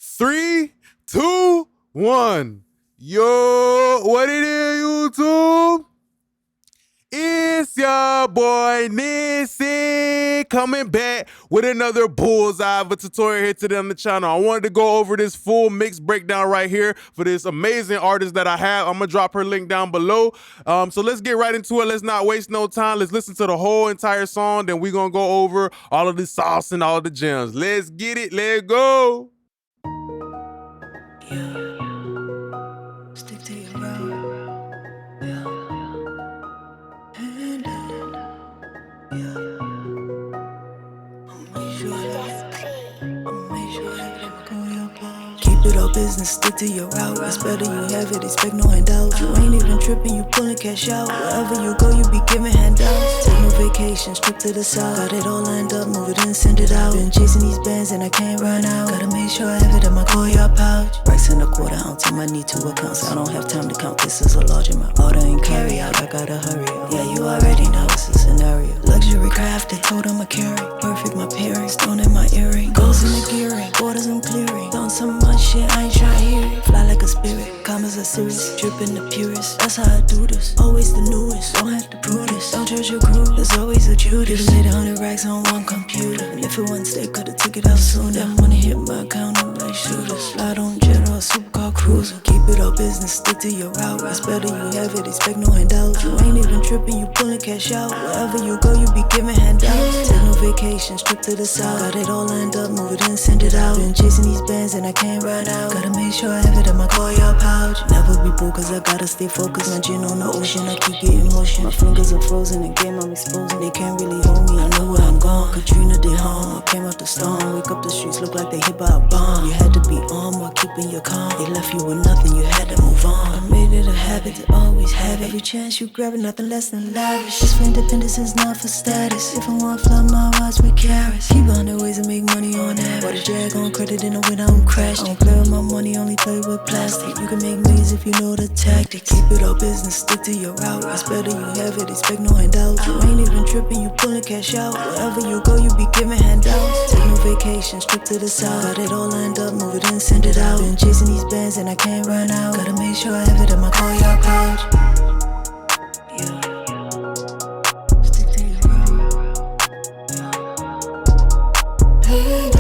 3, 2, 1. Yo, what it is, YouTube? It's your boy Nissy coming back with another bullseye of a tutorial here today on the channel. I wanted to go over this full mix breakdown right here for this amazing artist that I have. I'm gonna drop her link down below. So let's get right into it. Let's not waste no time. Let's listen to the whole entire song. Then we're gonna go over all of the sauce and all the gems. Let's get it. Let's go. Stick to your route. Hand up. I'll make sure everything go your blow. Keep it all business, stick to your route. It's better you have it, expect no handouts. You ain't even tripping, you pulling cash out. Wherever you go, you be giving handouts. Take no vacation, strip to the south. Got it all lined up, move it in, send it out. Been chasing these bands and I can't run out. Gotta make sure I have it in my call your pouch. Racks in a quarter ounce, I might need 2 accounts. I don't have time to count, this is a large amount. Order and carry out, I gotta hurry up. Yeah, you already know it's a scenario. Luxury crafted, told him I carry. Perfect my pairing, stone in my earring. Goals in the gearing, borders I'm clearing. Done so much shit, I ain't try to hear it. Fly like a spirit, commas are serious. Dripping the purest, that's how I do this. Always the newest, don't have to prove this. Don't judge your crew, there's always a Judas. Could've made 100 racks on one computer. And if it wasn't stay, could've took it out sooner. That money hit my account, I'm like shooters. Slide on jet or a supercar cruiser. Keep it all business, stick to your route. It's better you have it, expect no handouts. You ain't even tripping, you pulling cash out. Wherever you go, you be giving handouts. Take no vacation, strip to the south. Got it all lined up, move it in, send it out. Been chasing these bands and I can't run out. Gotta make sure I have it in my call your pouch. Never be broke cause I gotta stay focused. My gin on the ocean, I keep getting motion. My fingers are frozen, the game I'm exposing. They can't really hold me, I know where I'm gone. Katrina did harm, I came out the storm. Wake up the streets, look like they hit by a bomb. You had to be on while keeping your calm. They left you with nothing, you had to move on. I made it a habit to always have it. Every chance you grab it, nothing less than lavish. This for independence is not for status. If I want fly my watch with carrots. Keep on the ways to make money on that. But a jag on credit in the winter, I'm crashed. I don't play with my money, only play with plastic. You can make millions if you know the tactics. Keep it all business, stick to your route. It's better you have it, expect no handouts. You ain't even tripping, you pulling cash out. Wherever you go, you be giving handouts. Take no vacation, strip to the south. Got it all lined up, move it in, send it out. Been chasing these bands and I can't run out. Gotta make sure I have it in my call your pouch. Yeah. Stick to your route. Hey,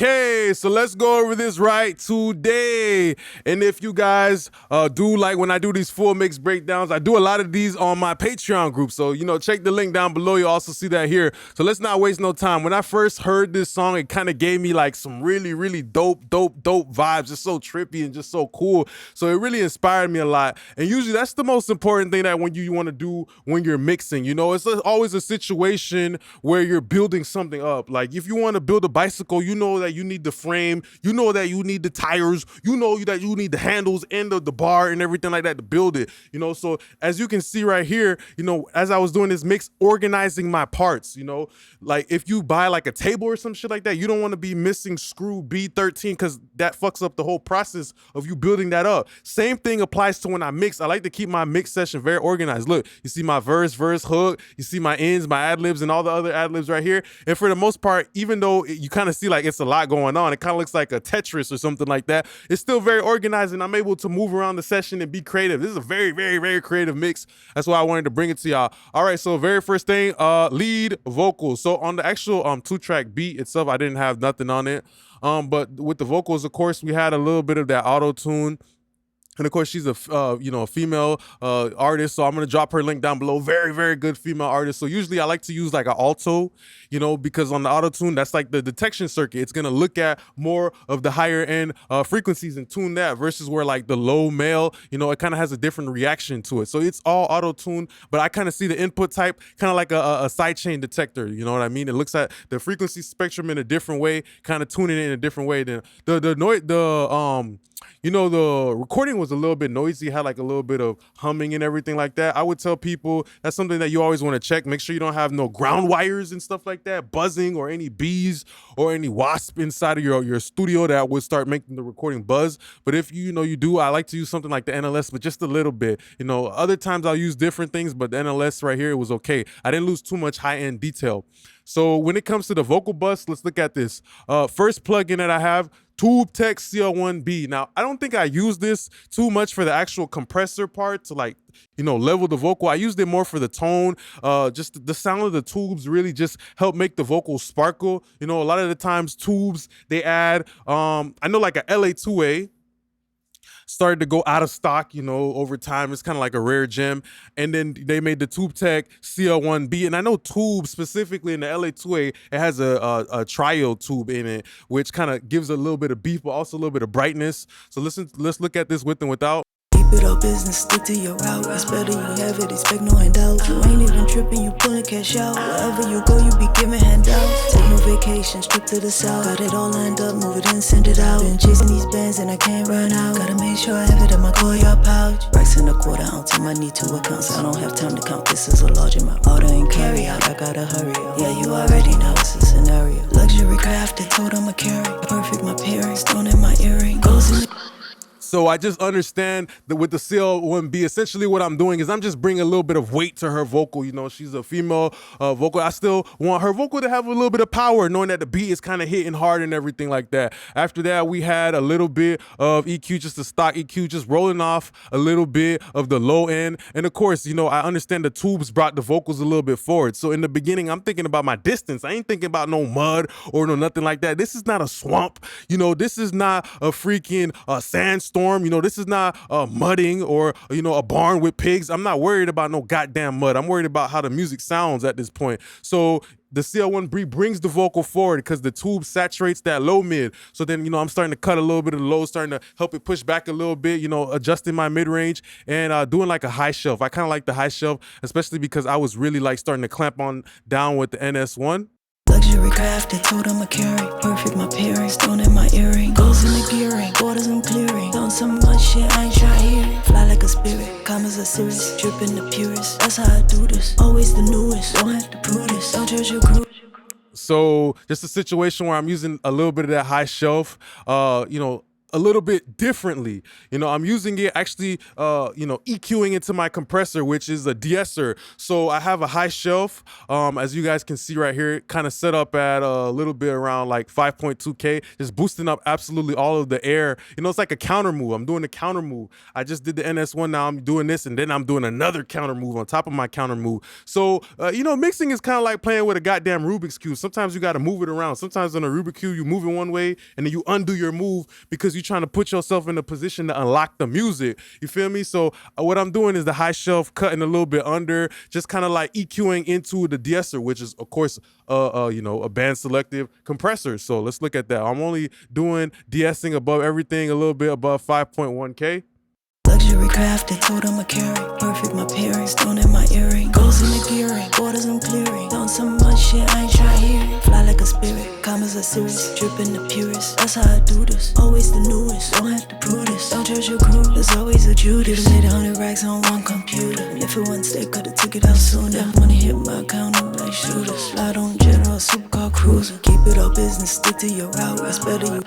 Okay, so let's go over this right today. And if you guys do like when I do these full mix breakdowns, I do a lot of these on my Patreon group. So, you know, check the link down below. You'll also see that here. So let's not waste no time. When I first heard this song, it kind of gave me like some really dope vibes. It's so trippy and just so cool. So it really inspired me a lot. And usually that's the most important thing that when you want to do when you're mixing, you know, it's always a situation where you're building something up. Like if you want to build a bicycle, you know that you need the frame, you know that you need the tires, you know that you need the handles and the bar and everything like that to build it, you know. So as you can see right here, you know, as I was doing this mix, organizing my parts, you know, like if you buy like a table or some shit like that, you don't want to be missing screw B13 because that fucks up the whole process of you building that up. Same thing applies to when I mix. I like to keep my mix session very organized. Look, you see my verse, hook, you see my ends, my ad-libs and all the other ad-libs right here. And for the most part, even though you kind of see like it's a lot going on, it kind of looks like a Tetris or something like that, it's still very organized and I'm able to move around the session and be creative. This is a very creative mix. That's why I wanted to bring it to y'all. All right, so very first thing, lead vocals. So on the actual 2-track beat itself, I didn't have nothing on it. But with the vocals, of course, we had a little bit of that auto-tune. And of course, she's a you know, a female artist, so I'm gonna drop her link down below. Very good female artist. So usually I like to use like an alto, you know, because on the auto tune, that's like the detection circuit. It's gonna look at more of the higher end frequencies and tune that, versus where like the low male, you know, it kind of has a different reaction to it. So it's all auto tune, but I kind of see the input type kind of like a sidechain detector. You know what I mean? It looks at the frequency spectrum in a different way, kind of tuning it in a different way. Than you know, the recording was was a little bit noisy, had like a little bit of humming and everything like that, I would tell people that's something that you always want to check. Make sure you don't have no ground wires and stuff like that, buzzing, or any bees or any wasp inside of your studio that would start making the recording buzz. But if you do, I like to use something like the NLS, but just a little bit. Other times I'll use different things, but the NLS right here, it was okay. I didn't lose too much high-end detail. So when it comes to the vocal bus, let's look at this. First plugin that I have, TubeTech CL1B. Now, I don't think I use this too much for the actual compressor part to level the vocal. I used it more for the tone. Just the sound of the tubes really just help make the vocal sparkle. A lot of the times tubes, they add, I know like a LA2A, started to go out of stock, over time. It's kind of like a rare gem. And then they made the TubeTech CL1B. And I know tube specifically in the LA2A, it has a triode tube in it, which kind of gives a little bit of beef, but also a little bit of brightness. So let's look at this with and without. Keep it all business, stick to your route. It's better you have it, expect no handouts. You ain't even tripping, you pulling cash out. Wherever you go, you be giving handouts. Take no vacation, strip to the south. Got it all lined up, move it in, send it out. Been chasing these bands and I can't run out. Gotta make sure I have it in my Goya pouch. Racks in a quarter ounce, I might need 2 accounts. I don't have time to count, this is a large amount. Order and carry out, I gotta hurry up. Yeah, you already know it's a scenario. Luxury crafted, told I'ma carry. Perfect my pairing, stone in my earring. Goes in the So I just understand that with the CL1B, essentially what I'm doing is I'm just bringing a little bit of weight to her vocal. She's a female vocal. I still want her vocal to have a little bit of power, knowing that the beat is kind of hitting hard and everything like that. After that, we had a little bit of EQ, just a stock EQ, just rolling off a little bit of the low end. And of course, I understand the tubes brought the vocals a little bit forward. So in the beginning, I'm thinking about my distance. I ain't thinking about no mud or no nothing like that. This is not a swamp. This is not a freaking sandstorm. This is not mudding or, a barn with pigs. I'm not worried about no goddamn mud. I'm worried about how the music sounds at this point. So the CL1B brings the vocal forward because the tube saturates that low mid. So then, I'm starting to cut a little bit of the low, starting to help it push back a little bit, adjusting my mid range and doing like a high shelf. I kind of like the high shelf, especially because I was really starting to clamp on down with the NS1. luxury crafted, told I'ma carry. Perfect my pairing, stone in my earring. Goes in the gearing, borders I'm clearing. Done some much shit I ain't try hearing. Fly like a spirit, commas are serious. Dripping the purest, that's how I do this. Always the newest, don't have to prove this. Don't judge your crew. So just a situation where I'm using a little bit of that high shelf, a little bit differently. I'm using it actually, EQing into my compressor, which is a de-esser. So I have a high shelf, as you guys can see right here, kind of set up at a little bit around like 5.2K, just boosting up absolutely all of the air. It's like a counter move. I'm doing a counter move. I just did the NS1, now I'm doing this, and then I'm doing another counter move on top of my counter move. So, mixing is kind of like playing with a goddamn Rubik's Cube. Sometimes you got to move it around. Sometimes on a Rubik's Cube, you move it one way, and then you undo your move because you're trying to put yourself in a position to unlock the music. You feel me? So what I'm doing is the high shelf, cutting a little bit under, just kind of like EQing into the de-esser, which is of course a band selective compressor. So let's look at that. I'm only doing de-essing above everything, a little bit above 5.1K. Luxury crafted, told I'ma carry. Perfect my pairing, stone in my earring. Goes in the gearing, borders I'm clearing. Done some much shit I ain't try hearing. Fly like a spirit, commas are serious. Dripping the purest, that's how I do this. Always the newest, don't have to prove this. Don't judge your crew, there's always a Judas. Made 100 racks on one computer. If it wasn't steak, could've took it out sooner. Money hit my account, I'm like shooters. Slide on general, supercar cruiser. Keep it all business, stick to your route. It's better you.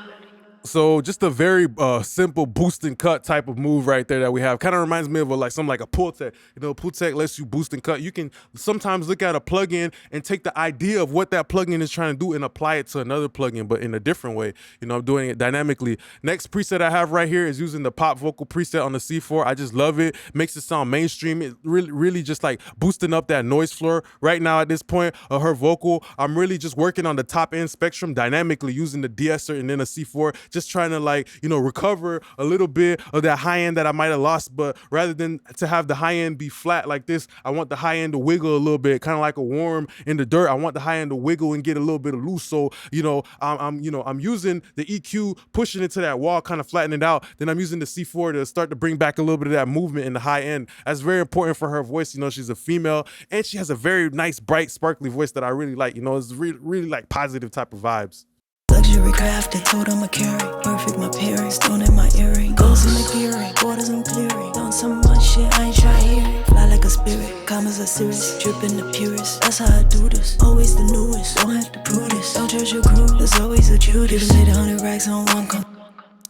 So just a very simple boost and cut type of move right there that we have. Kind of reminds me of something like a pull tech. Pull tech lets you boost and cut. You can sometimes look at a plugin and take the idea of what that plugin is trying to do and apply it to another plugin, but in a different way. I'm doing it dynamically. Next preset I have right here is using the pop vocal preset on the C4. I just love it. Makes it sound mainstream. It really just like boosting up that noise floor. Right now at this point of her vocal, I'm really just working on the top end spectrum dynamically using the de-esser and then a C4. Just trying to recover a little bit of that high end that I might have lost, but rather than to have the high end be flat like this, I want the high end to wiggle a little bit, kind of like a worm in the dirt. I want the high end to wiggle and get a little bit of loose. So, I'm using the EQ, pushing it to that wall, kind of flattening it out. Then I'm using the C4 to start to bring back a little bit of that movement in the high end. That's very important for her voice. She's a female and she has a very nice, bright, sparkly voice that I really like. It's really like positive type of vibes. Luxury crafted, told I'ma carry. Perfect, my parents, stone in my earring. Goals in the gearing, borders I'm clearing. On some much shit, I ain't try here. Fly like a spirit, commas are serious. Dripping the purest, that's how I do this. Always the newest, don't have to prove this. Don't judge your crew, there's always a Judas. Made 100 racks on one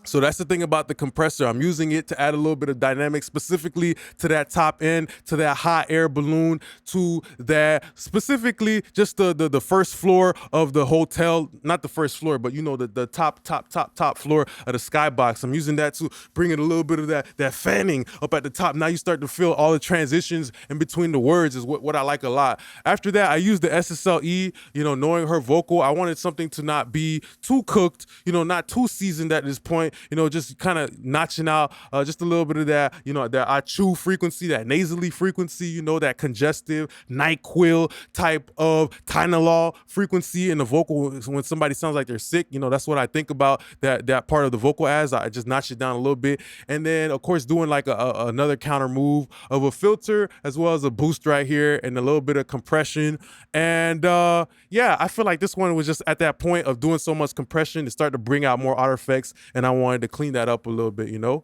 So that's the thing about the compressor. I'm using it to add a little bit of dynamic specifically to that top end, to that hot air balloon, to that specifically just the first floor of the hotel, not the first floor, but you know, the top floor of the skybox. I'm using that to bring in a little bit of that fanning up at the top. Now you start to feel all the transitions in between the words is what I like a lot. After that, I used the SSLE, you know, knowing her vocal, I wanted something to not be too cooked, you know, not too seasoned at this point. You know, just kind of notching out just a little bit of that, you know, that achoo frequency, that nasally frequency, you know, that congestive NyQuil type of Tylenol frequency in the vocal. When somebody sounds like they're sick, you know, that's what I think about that part of the vocal as. I just notch it down a little bit. And then, of course, doing like another counter move of a filter as well as a boost right here and a little bit of compression. And yeah, I feel like this one was just at that point of doing so much compression to start to bring out more auto effects, and I wanted to clean that up a little bit, you know?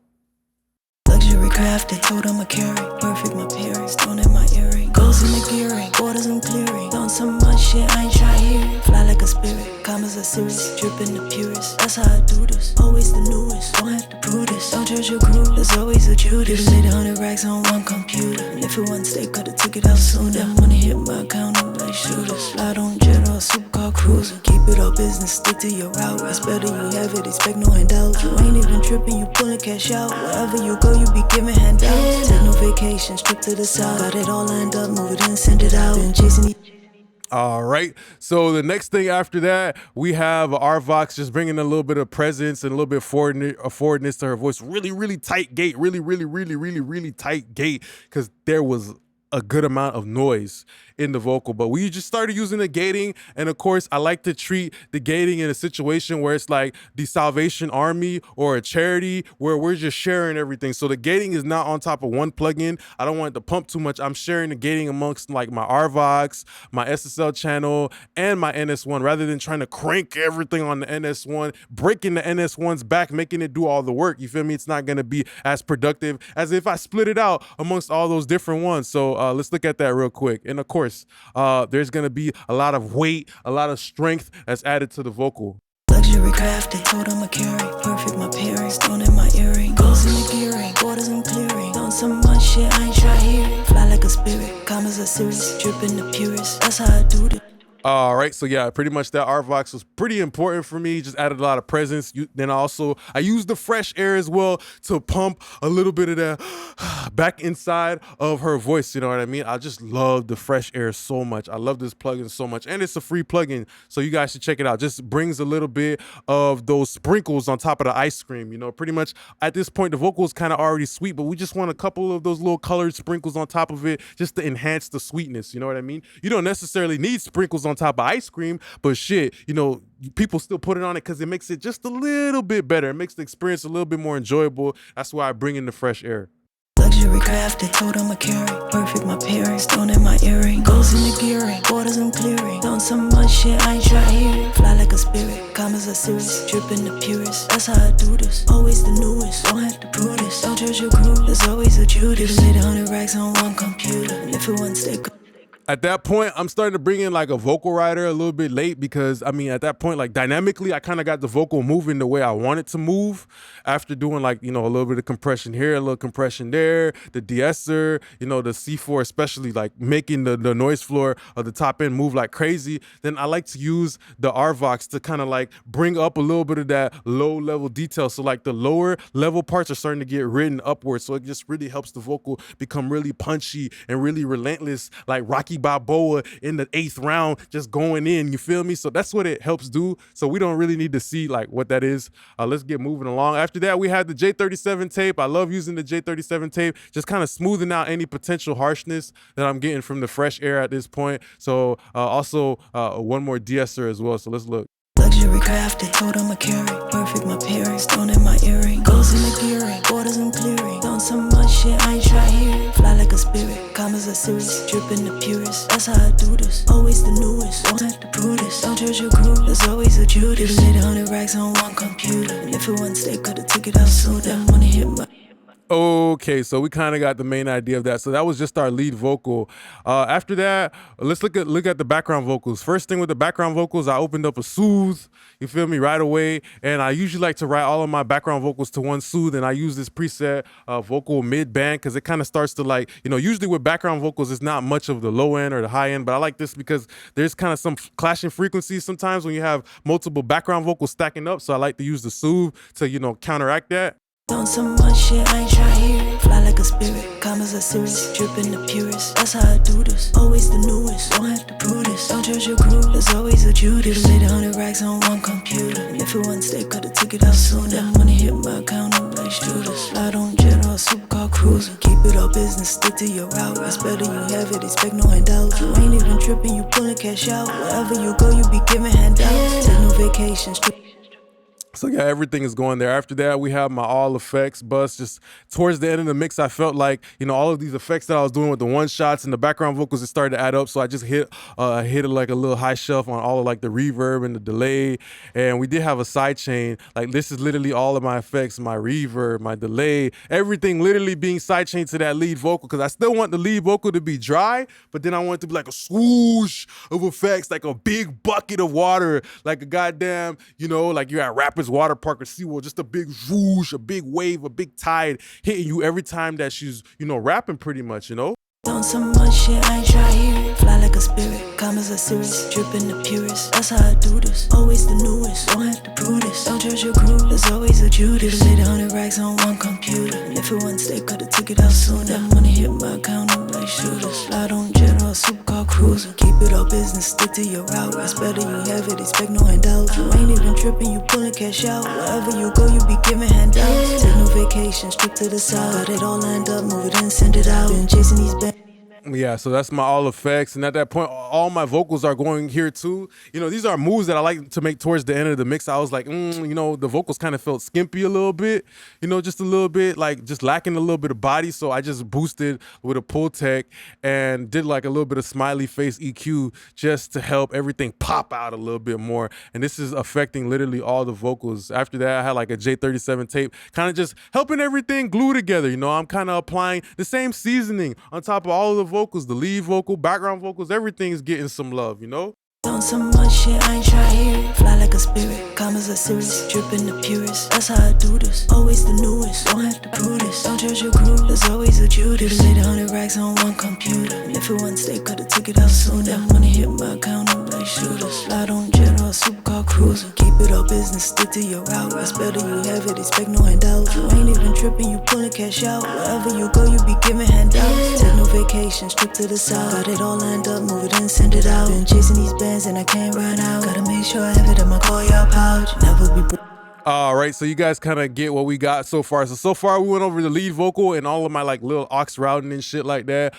Luxury crafted, told I'ma carry. Perfect, my parents, stone in my earring. Goals in the gearing, borders I'm clearing. On some much shit, I ain't try here. Fly like a spirit, commas are serious. Dripping the purest, that's how I do this. Always the newest, don't have to prove this. Don't judge your crew, there's always a Judas. Made 100 racks on one computer. And if it wasn't steak, could've took it out sooner. That money hit my account up like shooters. Slide on jet or supercar cruiser. Keep it all business, stick to your route. It's better you have it, expect no handouts. You ain't even tripping, you pulling cash out. Wherever you go, you be giving handouts. Take no vacations, trip to the south. Got it all lined up, move it in, send it out. Been chasing All right, so the next thing after that, we have our Vox just bringing a little bit of presence and a little bit of forwardness to her voice. Really tight gate, really tight gate, because there was a good amount of noise in the vocal. But we just started using the gating, and of course I like to treat the gating in a situation where it's like the Salvation Army or a charity where we're just sharing everything. So the gating is not on top of one plugin. I don't want it to pump too much. I'm sharing the gating amongst like my RVOX, my SSL channel, and my NS1, rather than trying to crank everything on the NS1, breaking the NS1's back, making it do all the work. You feel me? It's not gonna be as productive as if I split it out amongst all those different ones. So let's look at that real quick. And of course, there's gonna be a lot of weight, a lot of strength that's added to the vocal. luxury crafted, told I'ma carry. Perfect, my parents, stone in my earring. Goals in the gearing, borders I'm clearing. On some much shit, I ain't try here. Fly like a spirit, commas are serious. Dripping the purest, that's how I do this. All right, so yeah, pretty much that RVOX was pretty important for me. Just added a lot of presence. Then I used the fresh air as well to pump a little bit of that back inside of her voice. You know what I mean? I just love the fresh air so much. I love this plugin so much, and it's a free plugin, so you guys should check it out. Just brings a little bit of those sprinkles on top of the ice cream. You know, pretty much at this point the vocal is kind of already sweet, but we just want a couple of those little colored sprinkles on top of it just to enhance the sweetness. You know what I mean? You don't necessarily need sprinkles on top of ice cream, but shit, you know, people still put it on it because it makes it just a little bit better. It makes the experience a little bit more enjoyable. That's why I bring in the fresh air. Luxury crafted, told I'ma carry. Perfect, my parents, stone in my earring. Goals in the gearing, borders I'm clearing. On some much shit, I ain't try here. Fly like a spirit, commas are serious. Dripping the purest, that's how I do this. Always the newest, don't have to prove this. Don't judge your crew, there's always a Judas. Made 100 racks on one computer, and if it wasn't steak. At that point, I'm starting to bring in like a vocal rider a little bit late because, I mean, at that point, like dynamically, I kind of got the vocal moving the way I want it to move after doing like, you know, a little bit of compression here, a little compression there, the de-esser, you know, the C4, especially like making the noise floor of the top end move like crazy. Then I like to use the RVOX to kind of like bring up a little bit of that low level detail. So like the lower level parts are starting to get written upwards. So it just really helps the vocal become really punchy and really relentless, like Rocky Balboa in the 8th round, just going in, you feel me? So that's what it helps do. So we don't really need to see like what that is. Let's get moving along. After that, we had the J37 tape. I love using the J37 tape, just kind of smoothing out any potential harshness that I'm getting from the fresh air at this point. So also one more de-esser as well. So let's look. Luxury crafted, told I'ma carry. Perfect, my parents, stone in my earring. Goals in the gearing, borders I'm clearing. On some much shit, I ain't try here. Fly like a spirit, commas are serious. Dripping the purest, that's how I do this. Always the newest, don't have to prove this. Don't judge your crew, there's always a Judas. Made 100 Okay, so we kind of got the main idea of that. So that was just our lead vocal. After that, let's look at the background vocals. First thing with the background vocals, I opened up a soothe, you feel me, right away. And I usually like to write all of my background vocals to one soothe, and I use this preset vocal mid band because it kind of starts to like, usually with background vocals, it's not much of the low end or the high end, but I like this because there's kind of some clashing frequencies sometimes when you have multiple background vocals stacking up. So I like to use the soothe to, counteract that. Doing so much shit, I ain't try here. Fly like a spirit, commas are serious, dripping the purest. That's how I do this, always the newest. Don't have to prove this, don't judge your crew. There's always a Judas. Made 100 racks on one computer. If it wasn't steak, could've took it out sooner. That money hit my account, I'm like shooters. Slide on jet or a supercar cruiser. Keep it all business, stick to your route. It's better you have it, expect no handouts. You ain't even tripping, you pulling cash out. Wherever you go, you be giving handouts. Take no vacations. So yeah, everything is going there. After that, we have my all effects bus. Just towards the end of the mix, I felt like, all of these effects that I was doing with the one shots and the background vocals, it started to add up. So I just hit like a little high shelf on all of like the reverb and the delay. And we did have a side chain. Like this is literally all of my effects, my reverb, my delay, everything literally being side chained to that lead vocal. Cause I still want the lead vocal to be dry, but then I want it to be like a swoosh of effects, like a big bucket of water, like a goddamn, like you're at Rappers Water Park or SeaWorld, just a big whoosh, a big wave, a big tide hitting you every time that she's, rapping pretty much, Doing so much shit, I ain't try here. Fly like a spirit, commas are serious, dripping the purest. That's how I do this, always the newest. Don't have to prove this, don't judge your crew. There's always a Judas. Made 100 racks on one computer. If it wasn't steak, could've took it out sooner. That money hit my account, I'm like shooters. Slide on jet or a supercar cruiser. Keep it all business, stick to your route. It's better you have it, expect no handouts. You ain't even tripping, you pulling cash out. Wherever you go, you be giving handouts. Take no vacations, trip to the south. Got it all lined up, move it in, send it out. Been chasing these bands. Yeah, so that's my all effects. And at that point, all my vocals are going here too. These are moves that I like to make towards the end of the mix. I was like, the vocals kind of felt skimpy a little bit, just a little bit, like just lacking a little bit of body. So I just boosted with a pull tech and did like a little bit of smiley face EQ just to help everything pop out a little bit more. And this is affecting literally all the vocals. After that, I had like a J37 tape, kind of just helping everything glue together. I'm kind of applying the same seasoning on top of all of the vocals, the lead vocal, background vocals, everything is getting some love, Doing so much shit, I ain't try here. Fly like a spirit, commas are serious, dripping the purest. That's how I do this, always the newest. Don't have to prove this, don't judge your crew. There's always a Judas. Made 100 racks on one computer. If it wasn't steak, could've took it out sooner. That money hit my account, I'm like shooters. Slide on jet or a supercar cruiser. Keep it all business, stick to your route. It's better you have it, expect no handouts. You ain't even tripping, you pulling cash out. Wherever you go, you be giving handouts. Take no vacations, trip to the south. Got it all lined up, move it in, send it out. Been chasing these bands and I can't run out. Gotta make sure I have it in my Goya pouch. Never be All right, so you guys kind of get what we got so far. So far we went over the lead vocal and all of my like little aux routing and shit like that.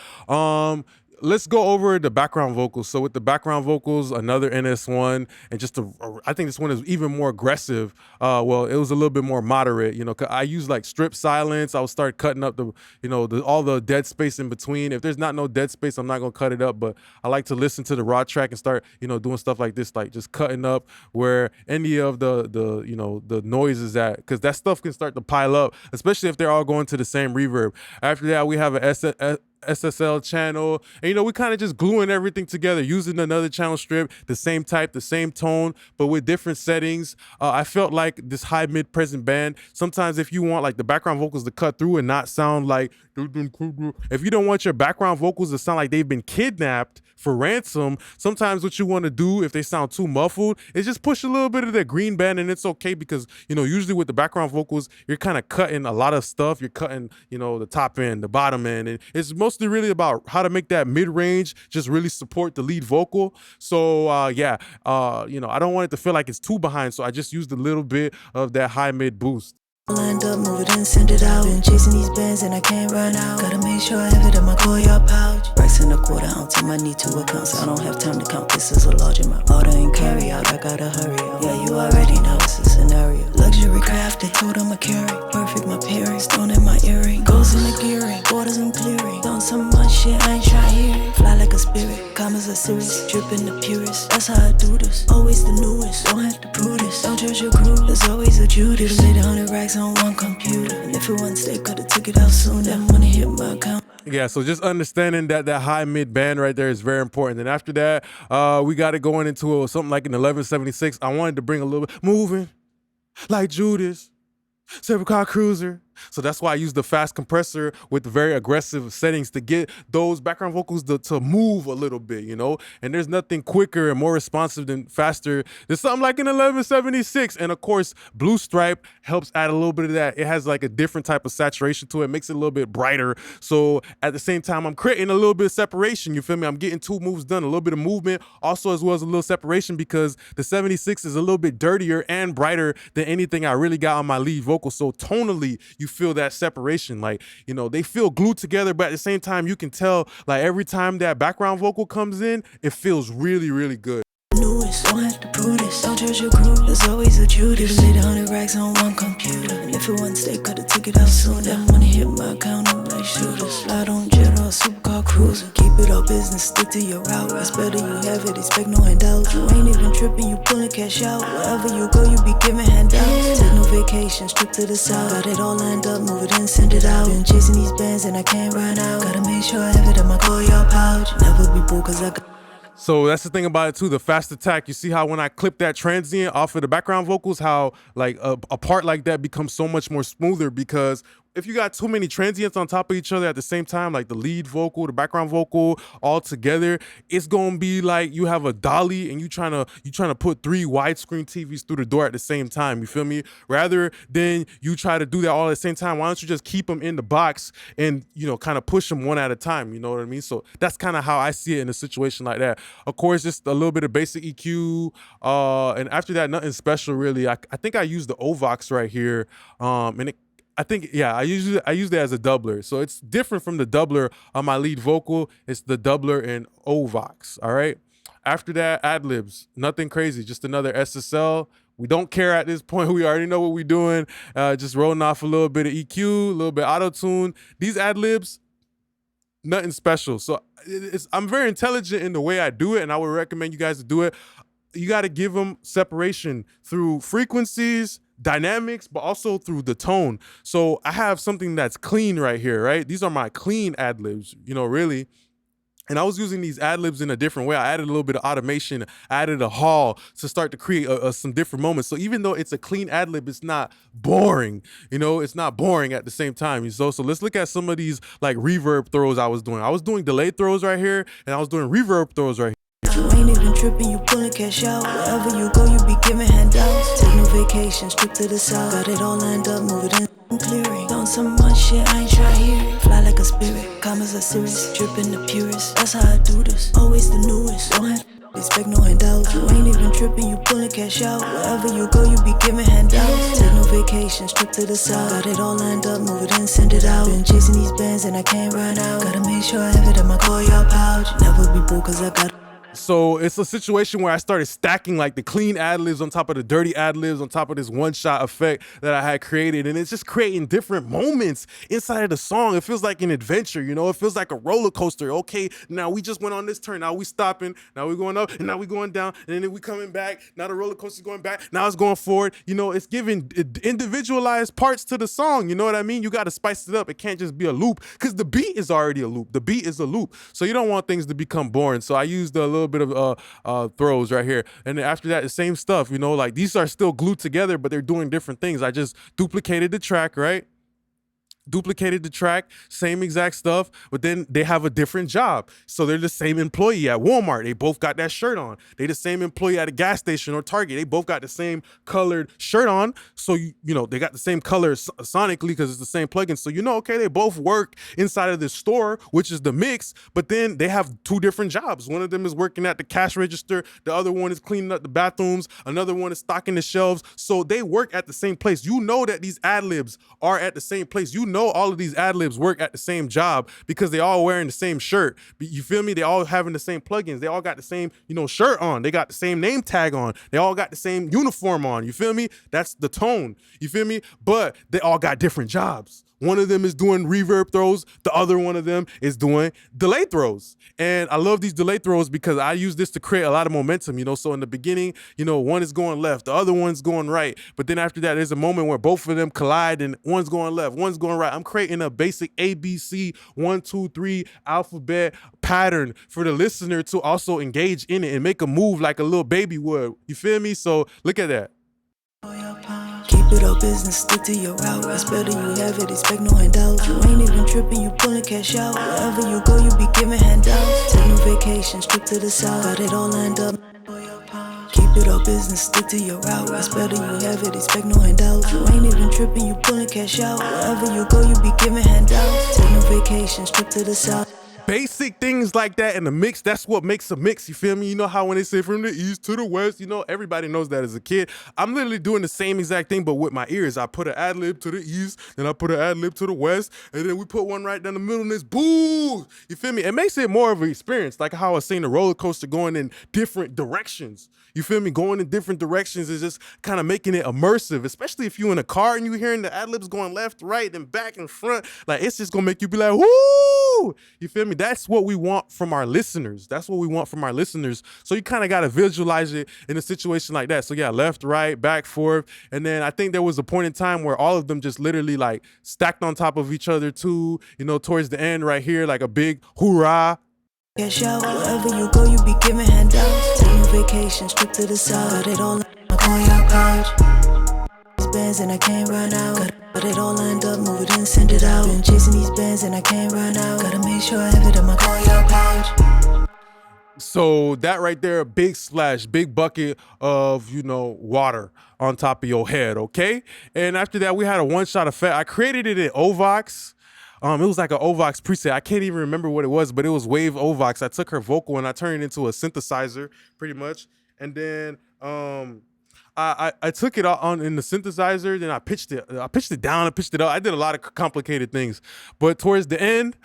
Let's go over the background vocals. So with the background vocals, another NS1, and I think this one is even more aggressive. Well, it was a little bit more moderate, 'cause I use like strip silence. I'll start cutting up all the dead space in between. If there's not no dead space, I'm not gonna cut it up, but I like to listen to the raw track and start, doing stuff like this, like just cutting up where any of the noise is at, because that stuff can start to pile up, especially if they're all going to the same reverb. After that, we have a SSL channel, and we kind of just gluing everything together using another channel strip, the same type, the same tone, but with different settings. I felt like this high mid present band, sometimes if you want like the background vocals to cut through and not sound like, if you don't want your background vocals to sound like they've been kidnapped for ransom, sometimes what you want to do if they sound too muffled is just push a little bit of that green band, and it's okay because usually with the background vocals you're kind of cutting a lot of stuff. You're cutting the top end, the bottom end, and it's mostly really about how to make that mid-range just really support the lead vocal. So I don't want it to feel like it's too behind, so I just used a little bit of that high mid boost. Lined up, move it in, send it out. Been chasing these bands and I can't run out. Gotta make sure I have it in my Goya pouch. Racks in a quarter ounce, I need 2 accounts. I don't have time to count, this is a large amount. Order and carry out, I gotta hurry up. Yeah, you already know it's a scenario. Luxury craft, they told I'ma carry. Perfect, my parents, stone in my earring. Goes in the gearing, borders I'm clearing. Don't On some much shit, I ain't tryna hear it. Fly like a spirit, commas are serious. Drippin' the purest, that's how I do this. Always the newest, don't have to prove this. Don't judge your crew, there's always a Judas. Made 100 racks on one computer. And if it wasn't stay, could've took it out soon. That money hit my account. Yeah, so just understanding that high mid band right there is very important. And after that, we got it going into something like an 1176. I wanted to bring a little bit moving like Judas, several car cruiser. So that's why I use the fast compressor with the very aggressive settings to get those background vocals to move a little bit, you know? And there's nothing quicker and more responsive than faster than something like an 1176. And of course, Blue Stripe helps add a little bit of that. It has like a different type of saturation to it, makes it a little bit brighter. So at the same time, I'm creating a little bit of separation, you feel me? I'm getting two moves done, a little bit of movement, also as well as a little separation because the 76 is a little bit dirtier and brighter than anything I really got on my lead vocal. So tonally, you feel that separation, like, you know, they feel glued together, but at the same time, you can tell, like, every time that background vocal comes in, it feels really, really good. Newest, don't have to prove this. Don't judge your crew, there's always a Judas. Made 100 racks on one computer. And if it wasn't stay, could've took it out soon. That money hit my account, I'm like shooters. Slide on jet or supercar cruiser. Keep it all business, stick to your route. It's better you have it, expect no handouts. You ain't even tripping, you pulling cash out. Wherever you go, you be giving handouts. Take no vacations, trip to the south. Got it all lined up, move it in, send it out. Been chasing these bands and I can't run out. Gotta make sure I have it in my call your pouch. Never be broke cause I got. So that's the thing about it too, the fast attack. You see how when I clip that transient off of the background vocals, how like a part like that becomes so much more smoother because if you got too many transients on top of each other at the same time, like the lead vocal, the background vocal all together, it's gonna be like you have a dolly and you trying to put 3 widescreen TVs through the door at the same time. You feel me? Rather than you try to do that all at the same time, why don't you just keep them in the box and, you know, kind of push them one at a time? You know what I mean? So that's kind of how I see it in a situation like that. Of course, just a little bit of basic EQ, and after that, nothing special really. I think I used the OVOX right here, and I used it as a doubler. So it's different from the doubler on my lead vocal. It's the doubler in OVOX, all right? After that, ad-libs, nothing crazy, just another SSL. We don't care at this point. We already know what we're doing. Just rolling off a little bit of EQ, a little bit auto-tune. These ad-libs, nothing special. So I'm very intelligent in the way I do it, and I would recommend you guys to do it. You got to give them separation through frequencies, dynamics, but also through the tone. So I have something that's clean right here, right? These are my clean ad-libs, you know, really. And I was using these ad-libs in a different way. I added a little bit of automation, added a hall to start to create some different moments. So even though it's a clean ad-lib, it's not boring. You know, it's not boring at the same time. So let's look at some of these like reverb throws I was doing. I was doing delay throws right here, and I was doing reverb throws right here. You ain't even tripping, you pulling cash out. Wherever you go, you be giving handouts. Take no vacations, trip to the south. Got it all lined up, move it in, I'm clearing. On some much shit, I ain't try here. Fly like a spirit, commas are serious. Drippin' the purest, that's how I do this. Always the newest, don't have expect no handouts. You ain't even tripping, you pulling cash out. Wherever you go, you be giving handouts. Take no vacations, trip to the south. Got it all lined up, move it in, send it out. Been chasing these bands and I can't run out. Gotta make sure I have it in my call your pouch. Never be broke cause I got. So it's a situation where I started stacking like the clean ad-libs on top of the dirty ad-libs on top of this one-shot effect that I had created. And it's just creating different moments inside of the song. It feels like an adventure, you know? It feels like a roller coaster. Okay, now we just went on this turn. Now we stopping. Now we're going up and now we're going down. And then we coming back. Now the roller coaster's going back. Now it's going forward. You know, it's giving individualized parts to the song. You know what I mean? You got to spice it up. It can't just be a loop because the beat is already a loop. The beat is a loop. So you don't want things to become boring. So I used a little bit of throws right here, and then after that the same stuff, you know, like these are still glued together but they're doing different things. I just duplicated the track, right? Duplicated the track, same exact stuff, but then they have a different job. So they're the same employee at Walmart. They both got that shirt on. They the same employee at a gas station or Target. They both got the same colored shirt on. So, you know, they got the same color sonically because it's the same plugin. So, you know, okay, they both work inside of this store, which is the mix, but then they have 2 different jobs. One of them is working at the cash register. The other one is cleaning up the bathrooms. Another one is stocking the shelves. So they work at the same place. You know that these ad-libs are at the same place. You know all of these ad-libs work at the same job because they all wearing the same shirt. You feel me? They all having the same plugins. They all got the same, you know, shirt on. They got the same name tag on. They all got the same uniform on. You feel me? That's the tone. You feel me? But they all got different jobs, One of them is doing reverb throws. The other one of them is doing delay throws. And I love these delay throws because I use this to create a lot of momentum, you know? So in the beginning, you know, one is going left, the other one's going right. But then after that, there's a moment where both of them collide and one's going left, one's going right. I'm creating a basic ABC 1, 2, 3 alphabet pattern for the listener to also engage in it and make a move like a little baby would. You feel me? So look at that. Keep it all business, stick to your route. It's better you have it, expect no handouts. You ain't even tripping, you pulling cash out. Wherever you go, you be giving handouts. Take no vacation, strip to the south. Got it all lined up. Keep it all business, stick to your route. It's better you have it, expect no handouts. You ain't even tripping, you pulling cash out. Wherever you go, you be giving handouts. Take no vacation, strip to the south. Basic things like that in the mix, that's what makes a mix, you feel me? You know how when they say from the east to the west, you know, everybody knows that as a kid. I'm literally doing the same exact thing, but with my ears. I put an ad-lib to the east, then I put an ad-lib to the west, and then we put one right down the middle and it's boo! You feel me? It makes it more of an experience, like how I was saying the roller coaster going in different directions. You feel me? Going in different directions is just kind of making it immersive, especially if you're in a car and you're hearing the ad-libs going left, right, and back and front. Like, it's just gonna make you be like, woo! You feel me? That's what we want from our listeners. That's what we want from our listeners. So you kind of got to visualize it in a situation like that. So yeah, left, right, back, forth. And then I think there was a point in time where all of them just literally like stacked on top of each other too, you know, towards the end right here, like a big hoorah. Cash out, wherever you go, you be giving handouts. Take no vacation, strip to the south. Got it all, I call your pouch. These bands and I can't run out. Got it all lined up, move it in, send it out. Been chasing these bands and I can't run out. Gotta make sure I have it in my call your pouch. So that right there, big splash, big bucket of, you know, water on top of your head, okay? And after that, we had a one-shot effect. I created it in OVOCs. It was like an OVOX preset. I can't even remember what it was, but it was Wave OVOX. I took her vocal and I turned it into a synthesizer, pretty much. And then I took it on in the synthesizer. Then I pitched it down. I pitched it up. I did a lot of complicated things. But towards the end,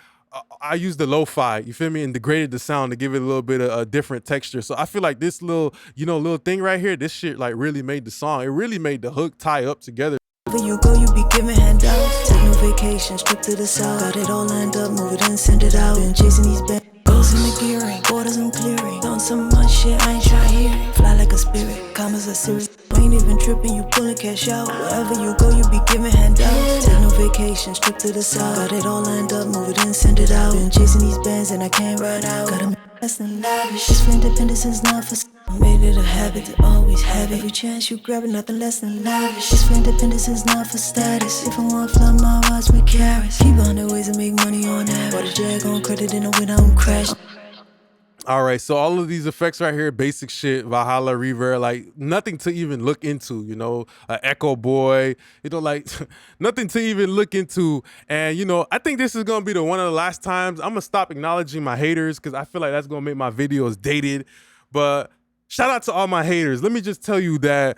I used the lo-fi, you feel me, and degraded the sound to give it a little bit of a different texture. So I feel like this little, you know, little thing right here, this shit like really made the song. It really made the hook tie up together. Wherever you go, you be giving handouts. Take no vacation, strip to the south. Got it all lined up, move it in, send it out. Been chasing these bands, goes in the gearing, borders I'm clearing. On some much shit, I ain't try hearing. Fly like a spirit, commas are serious. You ain't even tripping, you pulling cash out. Wherever you go, you be giving handouts. Take no vacation, strip to the south. Got it all lined up, move it in, send it out. Been chasing these bands and I can't run out. Gotta make less than lavish. This for independence is not for. I made it a habit to always have it. Every chance you grab it, nothing less than lavish. This for independence is not for status. If I want to fly my rides with carrots, keep on the ways to make money on that. What a jag on credit in the win, I'm crashing. All right, so all of these effects right here, basic shit, Valhalla, reverb, like nothing to even look into, you know, Echo Boy, you know, like nothing to even look into. And, you know, I think this is going to be one of the last times I'm going to stop acknowledging my haters because I feel like that's going to make my videos dated. But shout out to all my haters. Let me just tell you that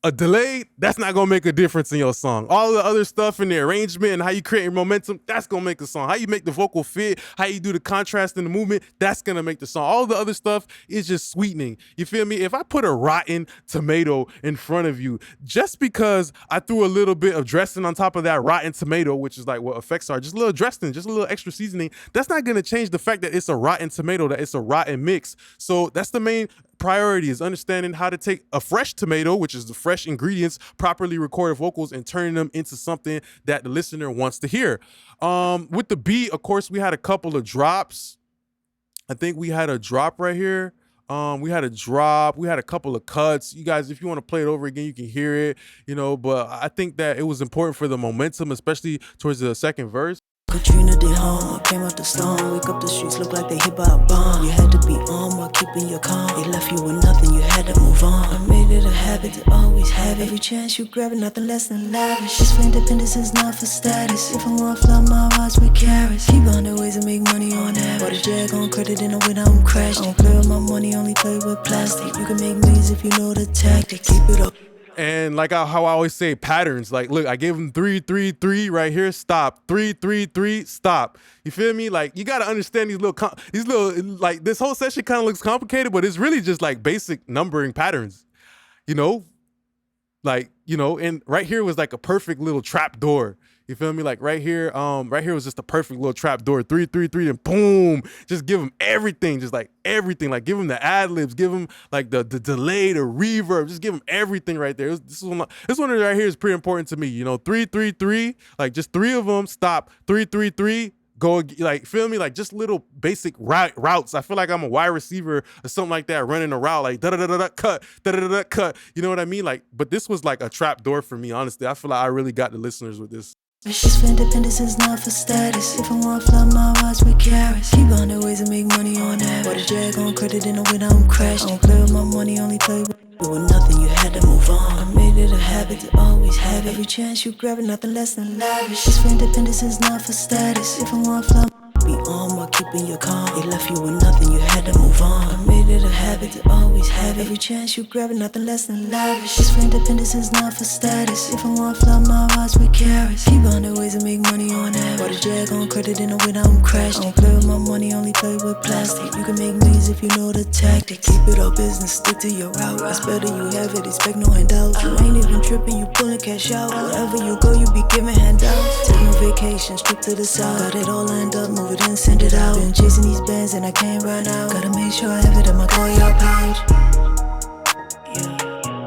a delay, that's not gonna make a difference in your song. All the other stuff in the arrangement and how you create momentum, that's gonna make a song. How you make the vocal fit, how you do the contrast in the movement, that's gonna make the song. All the other stuff is just sweetening. You feel me? If I put a rotten tomato in front of you, just because I threw a little bit of dressing on top of that rotten tomato, which is like what effects are, just a little dressing, just a little extra seasoning, that's not gonna change the fact that it's a rotten tomato, that it's a rotten mix. So that's the main priority, is understanding how to take a fresh tomato, which is the fresh ingredients, properly recorded vocals, and turning them into something that the listener wants to hear. With the beat, of course, we had a couple of drops. I think we had a drop right here. We had a drop. We had a couple of cuts. You guys, if you want to play it over again, you can hear it, you know, but I think that it was important for the momentum, especially towards the second verse. Katrina did harm, came out the storm. Wake up, the streets look like they hit by a bomb. You had to be on while keeping your calm. They left you with nothing, you had to move on. I made it a habit to always have it. Every chance you grab it, nothing less than lavish. This for independence is not for status. If I want to fly my rides with carrots, keep on the ways to make money on that. What a jag on credit in the win, I'm crashed. I don't play with my money, only play with plastic. You can make millions if you know the tactic. Keep it up. And like how I always say, patterns. Like, look, I gave him 3, 3, 3 right here. Stop. 3, 3, 3. Stop. You feel me? Like, you gotta understand these little, like, this whole session kind of looks complicated, but it's really just like basic numbering patterns. You know, like, you know, and right here was like a perfect little trap door. You feel me? Like right here was just a perfect little trap door. 3-3-3, then boom. Just give him everything, just like everything. Like give him the ad libs, give him like the delay, the reverb, just give him everything right there. This one right here is pretty important to me. You know, 3-3-3, like just three of them. Stop. 3-3-3. Go, like, feel me? Like just little basic routes. I feel like I'm a wide receiver or something like that, running a route, like da-da-da-da-da, cut, da-da-da-da, cut. You know what I mean? Like, but this was like a trap door for me, honestly. I feel like I really got the listeners with this. She's for independence is not for status. If I want to fly my watch with carrots, keep on the ways to make money on average. What a drag on credit in a win, I don't crash. I don't play with my money, only play with nothing. You had to move on. I made it a habit to always have it. Every chance you grab it, nothing less than lavish. She's for independence is not for status. If I want to fly, be on while keeping your calm. They left you with nothing, you had to move on. I made it a habit to always have it. Every chance you grab it, nothing less than lavish. She's for independence is not for status. If I want to fly my watch with carrots, keep on the ways to make money on average. What a drag on credit in a win, I don't crash. I don't play with my money, only play with plastic. You can make millions if you know the tactics. Keep it all business, stick to your route. It's better you have it, expect no handouts. You ain't even tripping, you pulling cash out. Wherever you go, you be giving handouts. Take no vacation, strip to the south. Got it all lined up, move it in, send it out. Been chasing these bands and I can't run out. Gotta make sure I have it in my call your pouch. Yeah.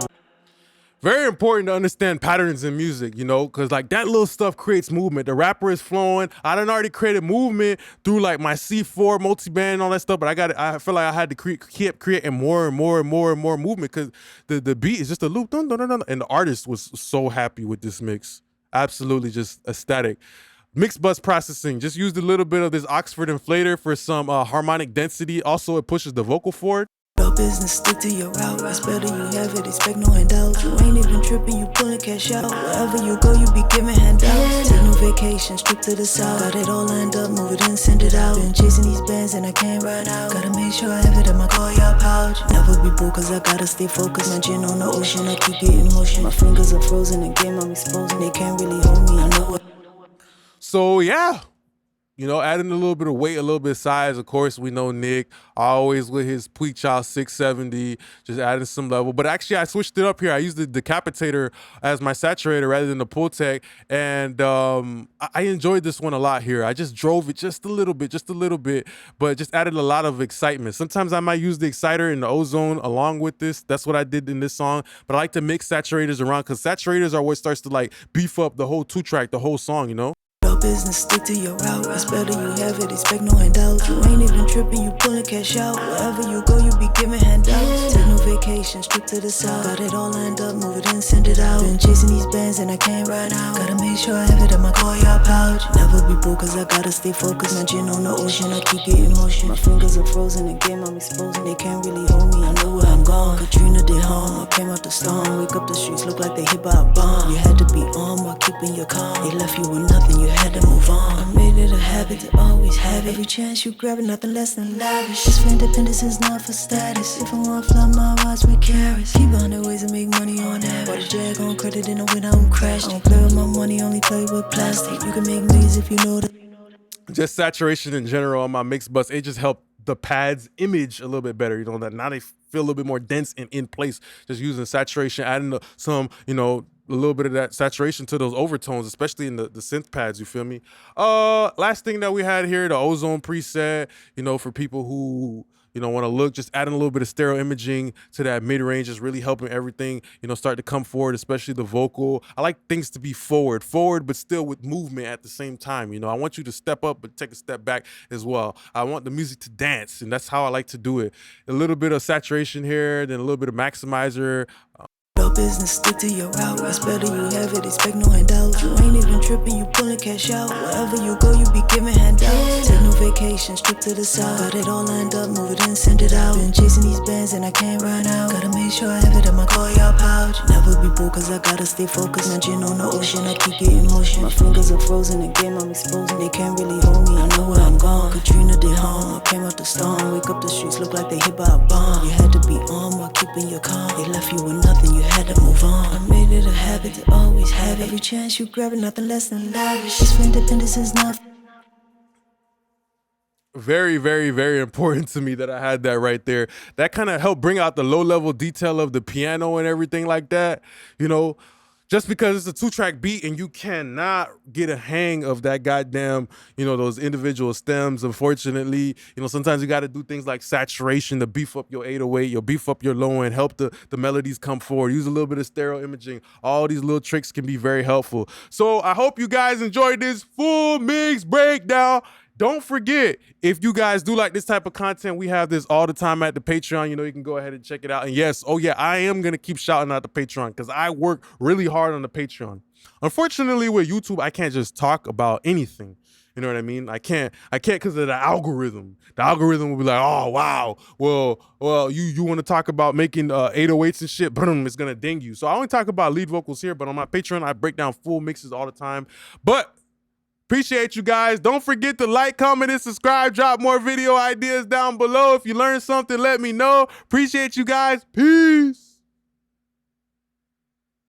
Very important to understand patterns in music, you know, because like that little stuff creates movement. The rapper is flowing. I done already created movement through like my C4 multi-band and all that stuff, but I feel like I had to keep creating more and more movement because the beat is just a loop. Dun, dun, dun, dun, and the artist was so happy with this mix. Absolutely just ecstatic. Mix bus processing, just used a little bit of this Oxford inflator for some harmonic density. Also, it pushes the vocal forward. No business, stick to your route. It's better you have it, expect no handouts. You ain't even tripping, you pulling cash out. Wherever you go, you be giving handouts. Take no vacation, strip to the south. Got it all lined up, move it in, send it out. Been chasing these bands and I can't run out. Gotta make sure I have it in my call your pouch. Never be broke cause I gotta stay focused. My gin on the ocean, I keep getting motion. My fingers are frozen, again I'm exposing. They can't really hold me, I know what. So yeah, you know, adding a little bit of weight, a little bit of size. Of course, we know Nick always with his Puig 670, just adding some level. But actually, I switched it up here. I used the decapitator as my saturator rather than the Pultec, and I enjoyed this one a lot here. I just drove it just a little bit, but just added a lot of excitement. Sometimes I might use the exciter and the ozone along with this. That's what I did in this song. But I like to mix saturators around because saturators are what starts to like beef up the whole 2-track, the whole song, you know? Business, stick to your route. It's better you have it, expect no handouts. You ain't even tripping, you pulling cash out. Wherever you go, you be giving handouts. Take no vacation, strip to the south. Got it all lined up, move it in, send it out. Been chasing these bands and I can't run out. Gotta make sure I have it in my call your pouch. Never be broke cause I gotta stay focused. My gin on the ocean, I keep getting motion. My fingers are frozen, again I'm exposing. They can't really hold me, I know where I'm gone. Katrina did harm, I came out the storm. Wake up the streets, look like they hit by a bomb. You had to be on while keeping your calm. They left you with nothing, you had to move on. I made it a habit to always have it. Every chance you grab it, nothing less than lavish. This for independence is not for status. If I want to fly my watch with carrots, keep on the ways to make money on average. What a drag on credit in a win, I don't crash. I don't play with my money, only play with plastic. You can make millions if you know the. Just saturation in general on my mix bus, it just helped the pads image a little bit better. You know, that now they feel a little bit more dense and in place. Just using saturation, adding some, you know, a little bit of that saturation to those overtones, especially in the synth pads, you feel me? Last thing that we had here, the Ozone preset, you know, for people who, you know, want to look, just adding a little bit of stereo imaging to that mid-range is really helping everything, you know, start to come forward, especially the vocal. I like things to be forward, but still with movement at the same time. You know, I want you to step up, but take a step back as well. I want the music to dance, and that's how I like to do it. A little bit of saturation here, then a little bit of maximizer. No business, stick to your route. It's better you have it, expect no handouts. You ain't even tripping, you pulling cash out. Wherever you go, you be giving handouts. Take no vacation, strip to the south. Got it all lined up, move it in, send it out. Been chasing these bands and I can't run out. Gotta make sure I have it in my call your pouch. Never be broke cause I gotta stay focused. My gin on the ocean, I keep getting motion. My fingers are frozen, again I'm exposing. They can't really hold me, I know where I'm gone. Katrina did harm, I came out the storm. Wake up the streets, look like they hit by a bomb. You had to be on while keeping your calm. They left you with nothing, you had to move on. I made it a habit to always have it. Every chance you grab it, nothing less than lavish. This for independence is not. Very, very, very important to me that I had that right there. That kind of helped bring out the low level detail of the piano and everything like that. You know, just because it's a 2-track beat and you cannot get a hang of that goddamn, those individual stems. Unfortunately, sometimes you got to do things like saturation to beef up your 808, you'll beef up your low end, help the melodies come forward. Use a little bit of stereo imaging. All these little tricks can be very helpful. So I hope you guys enjoyed this full mix breakdown. Don't forget, if you guys do like this type of content, we have this all the time at the Patreon. You can go ahead and check it out. And yes, oh yeah, I am going to keep shouting out the Patreon because I work really hard on the Patreon. Unfortunately, with YouTube, I can't just talk about anything. You know what I mean? I can't because of the algorithm. The algorithm will be like, oh, wow. Well, you want to talk about making 808s and shit, boom, it's going to ding you. So I only talk about lead vocals here, but on my Patreon, I break down full mixes all the time. But appreciate you guys. Don't forget to like, comment, and subscribe. Drop more video ideas down below. If you learned something, let me know. Appreciate you guys. Peace.